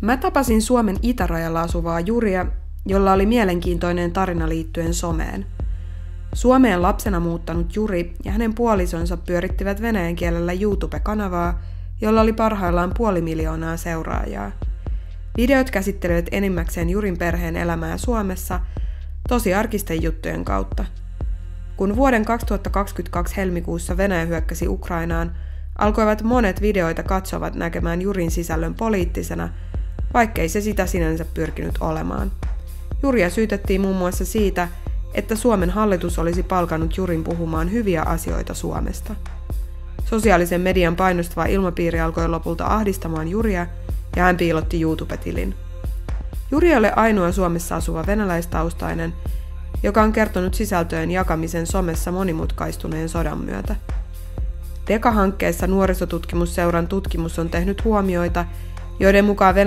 Mä tapasin Suomen itärajalla asuvaa Juria, jolla oli mielenkiintoinen tarina liittyen someen. Suomeen lapsena muuttanut Juri ja hänen puolisonsa pyörittivät venäjän kielellä YouTube-kanavaa, jolla oli parhaillaan 500 000 seuraajaa. Videot käsittelevät enimmäkseen Jurin perheen elämää Suomessa tosiarkisten juttujen kautta. Kun vuoden 2022 helmikuussa Venäjä hyökkäsi Ukrainaan, alkoivat monet videoita katsovat näkemään Jurin sisällön poliittisena, vaikkei se sitä sinänsä pyrkinyt olemaan. Juria syytettiin muun muassa siitä, että Suomen hallitus olisi palkannut Jurin puhumaan hyviä asioita Suomesta. Sosiaalisen median painostava ilmapiiri alkoi lopulta ahdistamaan Juria ja hän piilotti YouTube-tilin. Juri ei ole ainoa Suomessa asuva venäläistaustainen, joka on kertonut sisältöjen jakamisen somessa monimutkaistuneen sodan myötä. Deka-hankkeessa nuorisotutkimusseuran tutkimus on tehnyt huomioita, joiden mukaan